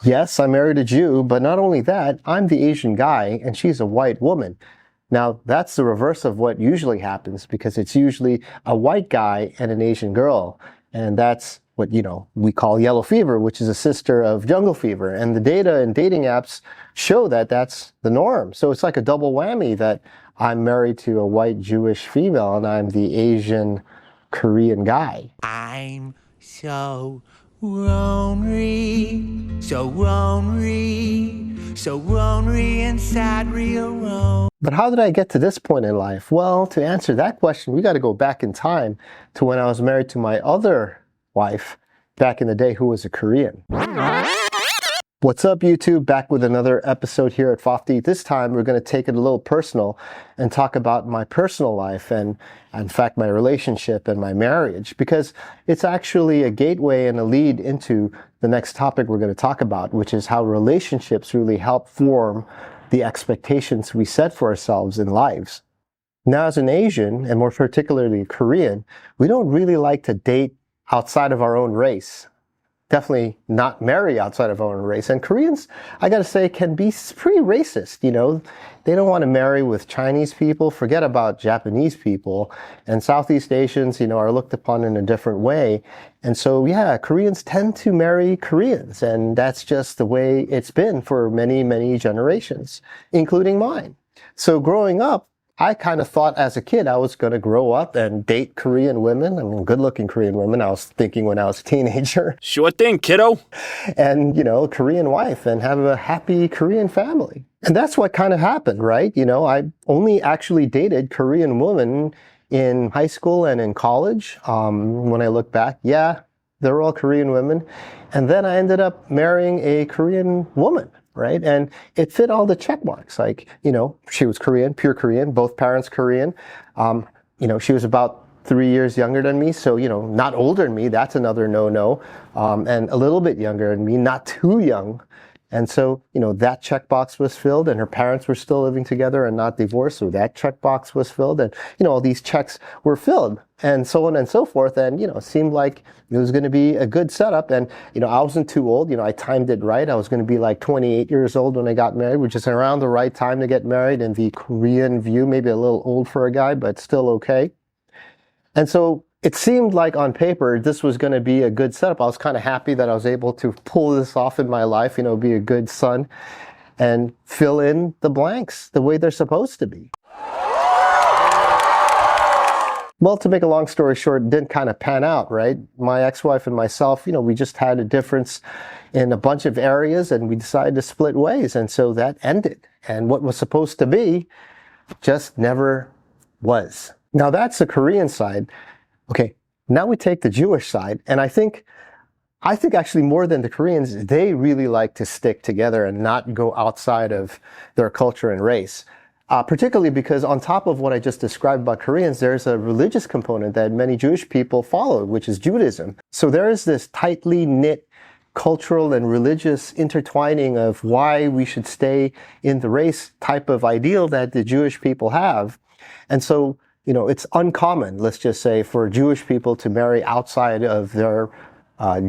Yes, I married a Jew, but not only that, I'm the Asian guy and she's a white woman. Now, that's the reverse of what usually happens because it's usually a white guy and an Asian girl. And that's what, we call yellow fever, which is a sister of jungle fever. And the data and dating apps show that that's the norm. So it's like a double whammy that I'm married to a white Jewish female and I'm the Asian Korean guy. I'm so lonely, so lonely, so lonely inside real wrong. But how did I get to this point in life? Well, to answer that question, we got to go back in time to when I was married to my other wife back in the day who was a Korean. What's up, YouTube? Back with another episode here at FoFty. This time we're going to take it a little personal and talk about my personal life and, in fact, my relationship and my marriage, because it's actually a gateway and a lead into the next topic we're going to talk about, which is how relationships really help form the expectations we set for ourselves in lives. Now, as an Asian, and more particularly Korean, we don't really like to date outside of our own race. Definitely not marry outside of our own race. And Koreans, I gotta say, can be pretty racist, They don't want to marry with Chinese people, forget about Japanese people. And Southeast Asians, are looked upon in a different way. And so, yeah, Koreans tend to marry Koreans. And that's just the way it's been for many, many generations, including mine. So growing up, I kind of thought as a kid I was going to grow up and date Korean women. I mean, good-looking Korean women, I was thinking when I was a teenager. Sure thing, kiddo. And, a Korean wife and have a happy Korean family. And that's what kind of happened, right? I only actually dated Korean women in high school and in college. When I look back, yeah, they were all Korean women. And then I ended up marrying a Korean woman. Right? And it fit all the check marks. Like, she was Korean, pure Korean, both parents Korean. She was about 3 years younger than me. So, not older than me. That's another no-no. And a little bit younger than me, not too young. And so, that checkbox was filled and her parents were still living together and not divorced. So that checkbox was filled and, all these checks were filled and so on and so forth. And, it seemed like it was going to be a good setup. And, I wasn't too old. I timed it right. I was going to be like 28 years old when I got married, which is around the right time to get married in the Korean view, maybe a little old for a guy, but still okay. And so it seemed like on paper, this was going to be a good setup. I was kind of happy that I was able to pull this off in my life, be a good son and fill in the blanks the way they're supposed to be. Well, to make a long story short, it didn't kind of pan out, right? My ex-wife and myself, we just had a difference in a bunch of areas and we decided to split ways. And so that ended. And what was supposed to be just never was. Now that's the Korean side. Okay, now we take the Jewish side, and I think actually more than the Koreans, they really like to stick together and not go outside of their culture and race. Particularly because on top of what I just described about Koreans, there's a religious component that many Jewish people follow, which is Judaism. So there is this tightly knit cultural and religious intertwining of why we should stay in the race type of ideal that the Jewish people have. And so it's uncommon, let's just say, for Jewish people to marry outside of their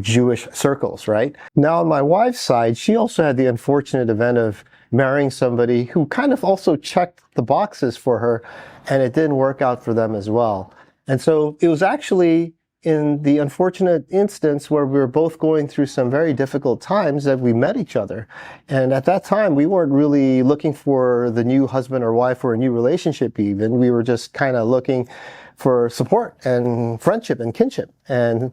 Jewish circles, right? Now, on my wife's side, she also had the unfortunate event of marrying somebody who kind of also checked the boxes for her, and it didn't work out for them as well. And so it was actually in the unfortunate instance where we were both going through some very difficult times that we met each other. And at that time, we weren't really looking for the new husband or wife or a new relationship even. We were just kind of looking for support and friendship and kinship and,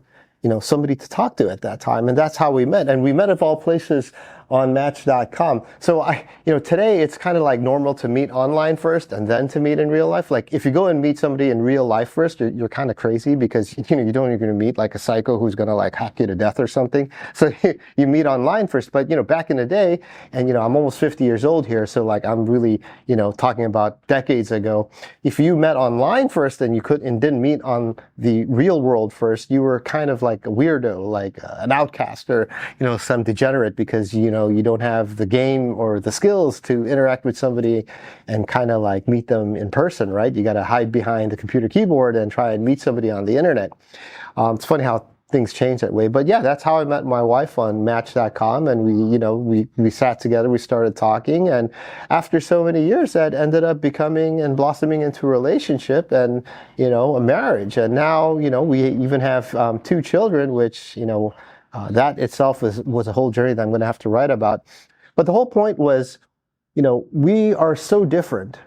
somebody to talk to at that time. And that's how we met. And we met of all places on Match.com. So today it's kind of like normal to meet online first and then to meet in real life. Like if you go and meet somebody in real life first, you're kind of crazy because you don't even going to meet like a psycho who's going to like hack you to death or something. So you meet online first. But back in the day, and I'm almost 50 years old here, so like I'm really talking about decades ago. If you met online first and didn't meet on the real world first, you were kind of like a weirdo, like an outcast or some degenerate because you don't have the game or the skills to interact with somebody and kind of like meet them in person, right? You got to hide behind the computer keyboard and try and meet somebody on the internet. It's funny how things change that way. But yeah, that's how I met my wife on Match.com, and we sat together, we started talking, and after so many years, that ended up becoming and blossoming into a relationship and a marriage. And now we even have 2 children, which that itself was a whole journey that I'm going to have to write about. But the whole point was, we are so different.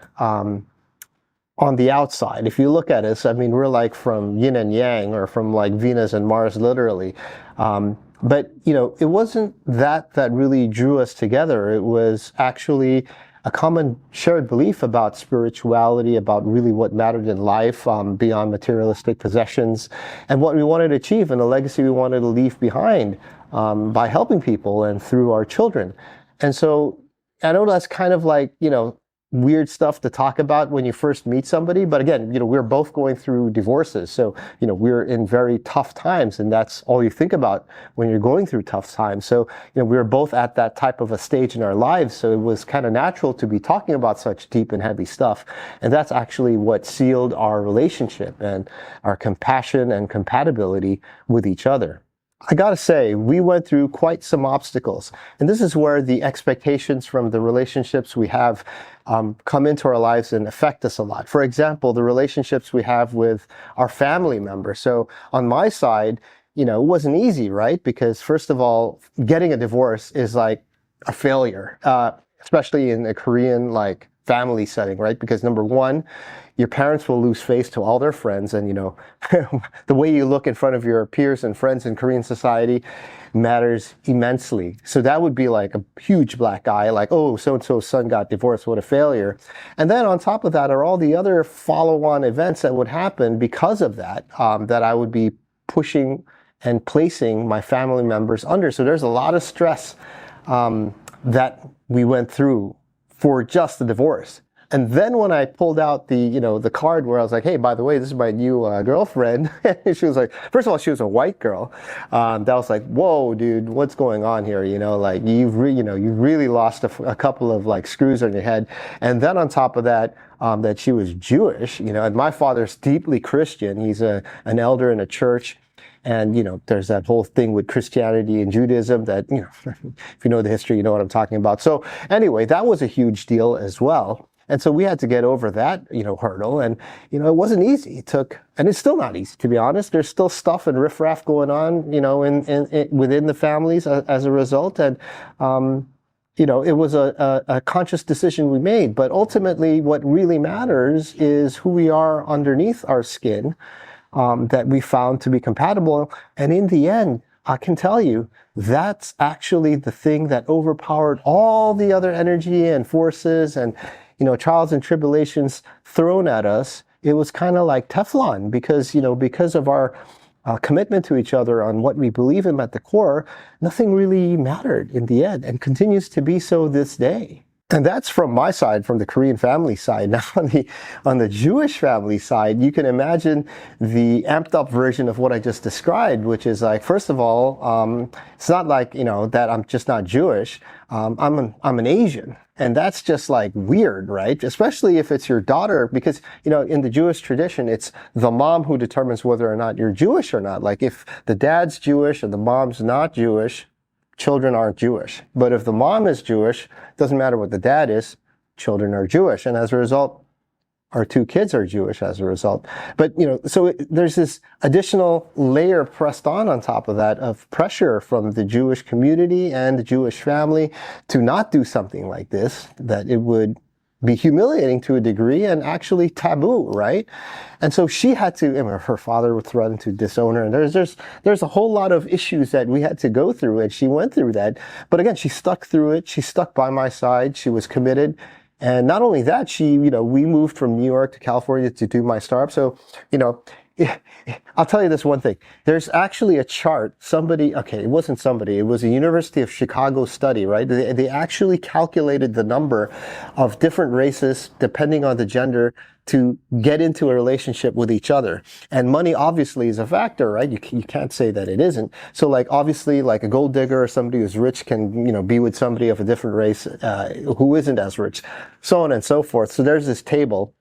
On the outside, if you look at us, I mean, we're like from yin and yang, or from like Venus and Mars, literally. But it wasn't that really drew us together. It was actually a common shared belief about spirituality, about really what mattered in life, beyond materialistic possessions, and what we wanted to achieve, and the legacy we wanted to leave behind, by helping people and through our children. And so I know that's kind of like, weird stuff to talk about when you first meet somebody. But again, we're both going through divorces. So, we're in very tough times, and that's all you think about when you're going through tough times. So, we were both at that type of a stage in our lives. So it was kind of natural to be talking about such deep and heavy stuff. And that's actually what sealed our relationship and our compassion and compatibility with each other. I gotta say, we went through quite some obstacles. And this is where the expectations from the relationships we have come into our lives and affect us a lot. For example, the relationships we have with our family members. So on my side, it wasn't easy, right? Because first of all, getting a divorce is like a failure, especially in a Korean family setting, right? Because number one, your parents will lose face to all their friends, and the way you look in front of your peers and friends in Korean society matters immensely. So that would be like a huge black eye, like, oh, so-and-so's son got divorced, what a failure. And then on top of that are all the other follow-on events that would happen because of that, that I would be pushing and placing my family members under. So there's a lot of stress that we went through for just the divorce. And then when I pulled out the card where I was like, hey, by the way, this is my new girlfriend. She was like, first of all, she was a white girl. That was like, whoa, dude, what's going on here? You've really lost a couple of screws on your head. And then on top of that, that she was Jewish, and my father's deeply Christian. He's an elder in a church. And, there's that whole thing with Christianity and Judaism that, if you know the history, you know what I'm talking about. So anyway, that was a huge deal as well. And so we had to get over that, hurdle. And, it wasn't easy. It took, and it's still not easy, to be honest. There's still stuff and riffraff going on, within the families as a result. And, it was a conscious decision we made. But ultimately, what really matters is who we are underneath our skin, that we found to be compatible. And in the end, I can tell you, that's actually the thing that overpowered all the other energy and forces and, trials and tribulations thrown at us. It was kind of like Teflon, because of our commitment to each other on what we believe in at the core, nothing really mattered in the end, and continues to be so this day. And that's from my side, from the Korean family side. Now on the Jewish family side, you can imagine the amped up version of what I just described, which is like, first of all, it's not like, that I'm just not Jewish. I'm an Asian. And that's just like weird, right? Especially if it's your daughter, because, in the Jewish tradition, it's the mom who determines whether or not you're Jewish or not. Like if the dad's Jewish and the mom's not Jewish, children aren't Jewish. But if the mom is Jewish, doesn't matter what the dad is, children are Jewish. And as a result, our 2 kids are Jewish as a result. But, so there's this additional layer pressed on top of that of pressure from the Jewish community and the Jewish family to not do something like this, that it would be humiliating to a degree and actually taboo, right? And so she had to, her father would threaten to disown her, and there's a whole lot of issues that we had to go through, and she went through that. But again, she stuck through it. She stuck by my side. She was committed. And not only that, we moved from New York to California to do my startup. So, I'll tell you this one thing. There's actually a chart. It wasn't somebody, it was a University of Chicago study, right? They actually calculated the number of different races, depending on the gender, to get into a relationship with each other. And money obviously is a factor, right? You can't say that it isn't. So obviously a gold digger or somebody who's rich can, be with somebody of a different race, who isn't as rich, so on and so forth. So there's this table.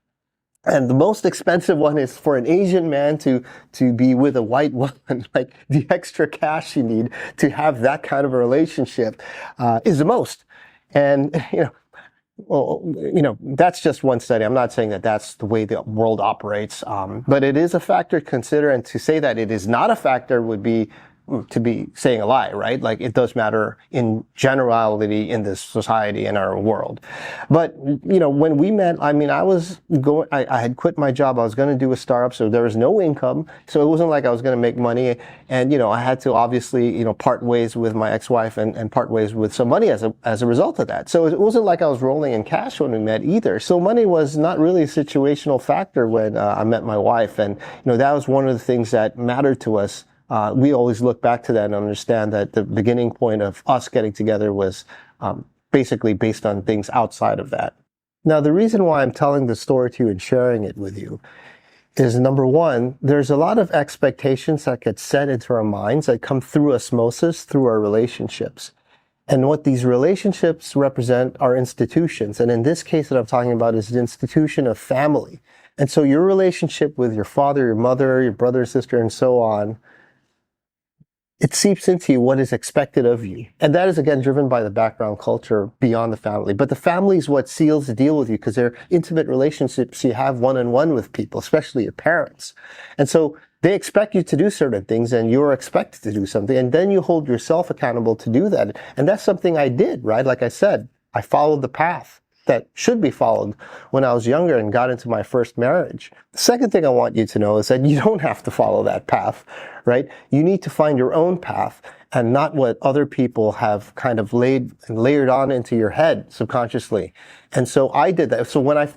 And the most expensive one is for an Asian man to be with a white woman. Like, the extra cash you need to have that kind of a relationship is the most. And, that's just one study. I'm not saying that that's the way the world operates, but it is a factor to consider. And to say that it is not a factor would be to be saying a lie, right? Like, it does matter in generality in this society, in our world. But, when we met, I had quit my job. I was going to do a startup, so there was no income. So it wasn't like I was going to make money. And, I had to obviously, part ways with my ex-wife and part ways with some money as a result of that. So it wasn't like I was rolling in cash when we met either. So money was not really a situational factor when I met my wife. And, that was one of the things that mattered to us. We always look back to that and understand that the beginning point of us getting together was basically based on things outside of that. Now, the reason why I'm telling the story to you and sharing it with you is, number one, there's a lot of expectations that get set into our minds that come through osmosis, through our relationships. And what these relationships represent are institutions. And in this case that I'm talking about is the institution of family. And so your relationship with your father, your mother, your brother, sister, and so on, it seeps into you what is expected of you. And that is, again, driven by the background culture beyond the family. But the family is what seals the deal with you, because they're intimate relationships you have one-on-one with people, especially your parents. And so they expect you to do certain things, and you're expected to do something. And then you hold yourself accountable to do that. And that's something I did, right? Like I said, I followed the path that should be followed when I was younger and got into my first marriage. The second thing I want you to know is that you don't have to follow that path, right? You need to find your own path and not what other people have kind of layered on into your head subconsciously. And so I did that. So when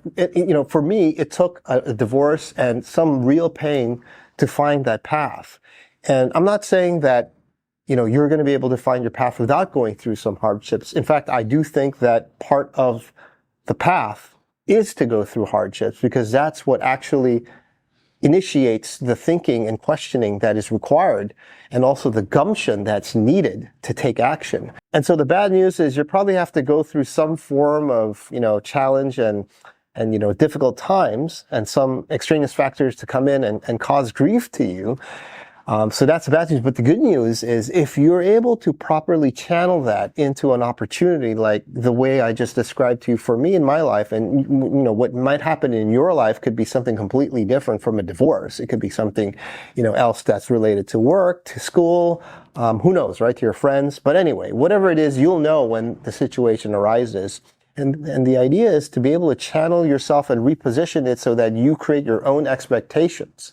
for me, it took a divorce and some real pain to find that path. And I'm not saying that you're going to be able to find your path without going through some hardships. In fact, I do think that part of the path is to go through hardships, because that's what actually initiates the thinking and questioning that is required, and also the gumption that's needed to take action. And so the bad news is you probably have to go through some form of, challenge and difficult times, and some extraneous factors to come in and cause grief to you. So that's the bad news. But the good news is, if you're able to properly channel that into an opportunity, like the way I just described to you for me in my life, and what might happen in your life could be something completely different from a divorce. It could be something, else that's related to work, to school, who knows, right? To your friends. But anyway, whatever it is, you'll know when the situation arises. And the idea is to be able to channel yourself and reposition it so that you create your own expectations,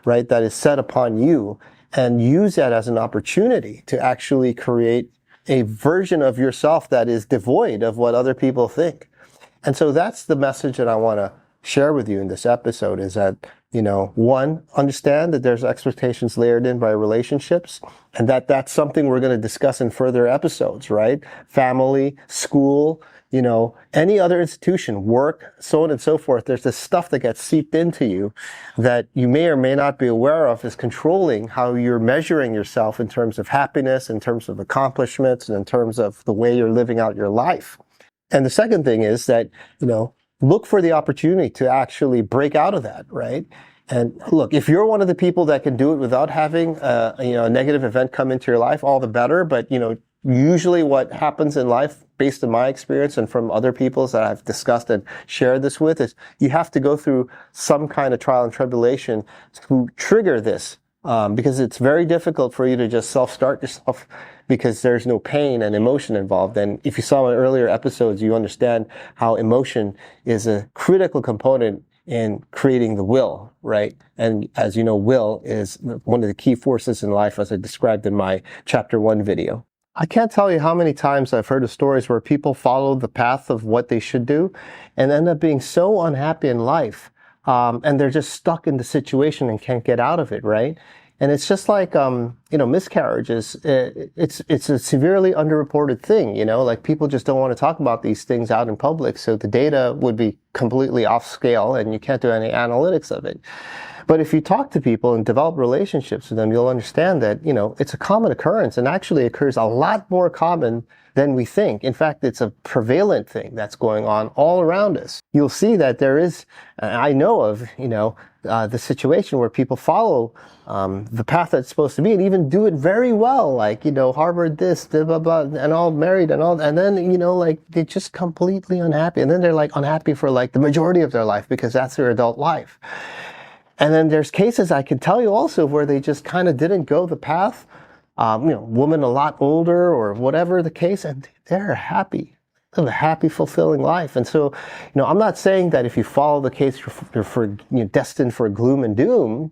right? That is set upon you, and use that as an opportunity to actually create a version of yourself that is devoid of what other people think. And so that's the message that I want to share with you in this episode, is that, one, understand that there's expectations layered in by relationships, and that's something we're going to discuss in further episodes, right? Family, school, any other institution, work, so on and so forth. There's this stuff that gets seeped into you that you may or may not be aware of, is controlling how you're measuring yourself in terms of happiness, in terms of accomplishments, and in terms of the way you're living out your life. And the second thing is that, look for the opportunity to actually break out of that, right? And look, if you're one of the people that can do it without having a negative event come into your life, all the better. But, usually what happens in life, based on my experience and from other people's that I've discussed and shared this with, is you have to go through some kind of trial and tribulation to trigger this, because it's very difficult for you to just self-start yourself, because there's no pain and emotion involved. And if you saw my earlier episodes, you understand how emotion is a critical component in creating the will, right? And as you know, will is one of the key forces in life, as I described in my chapter 1 video. I can't tell you how many times I've heard of stories where people follow the path of what they should do and end up being so unhappy in life, and they're just stuck in the situation and can't get out of it, right? And it's just like, miscarriages. It's a severely underreported thing, like people just don't want to talk about these things out in public. So the data would be completely off scale and you can't do any analytics of it. But if you talk to people and develop relationships with them, you'll understand that, it's a common occurrence, and actually occurs a lot more common than we think. In fact, it's a prevalent thing that's going on all around us. You'll see that there is, I know of, the situation where people follow the path that's supposed to be and even do it very well, like, Harvard this, blah, blah, blah, and all married and all, and then, like, they're just completely unhappy. And then they're like unhappy for like the majority of their life because that's their adult life. And then there's cases I can tell you also where they just kind of didn't go the path, woman a lot older or whatever the case, and they're happy. Live a happy, fulfilling life. And so, I'm not saying that if you follow the case, you're destined for gloom and doom,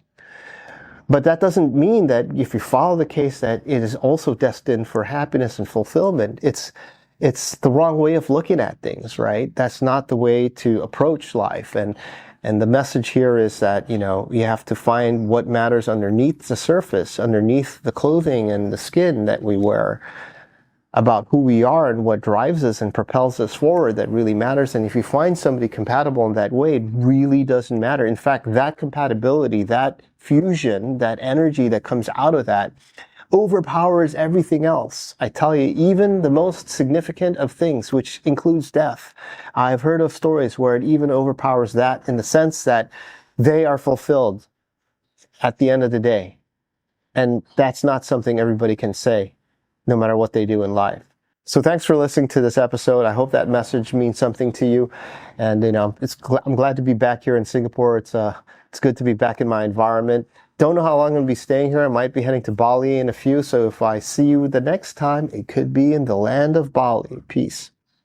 but that doesn't mean that if you follow the case that it is also destined for happiness and fulfillment. It's the wrong way of looking at things, right? That's not the way to approach life. And the message here is that, you have to find what matters underneath the surface, underneath the clothing and the skin that we wear, about who we are and what drives us and propels us forward that really matters. And if you find somebody compatible in that way, it really doesn't matter. In fact, that compatibility, that fusion, that energy that comes out of that overpowers everything else. I tell you, even the most significant of things, which includes death. I've heard of stories where it even overpowers that in the sense that they are fulfilled at the end of the day. And that's not something everybody can say, no matter what they do in life. So thanks for listening to this episode. I hope that message means something to you. And, I'm glad to be back here in Singapore. It's good to be back in my environment. Don't know how long I'm going to be staying here. I might be heading to Bali in a few. So if I see you the next time, it could be in the land of Bali. Peace.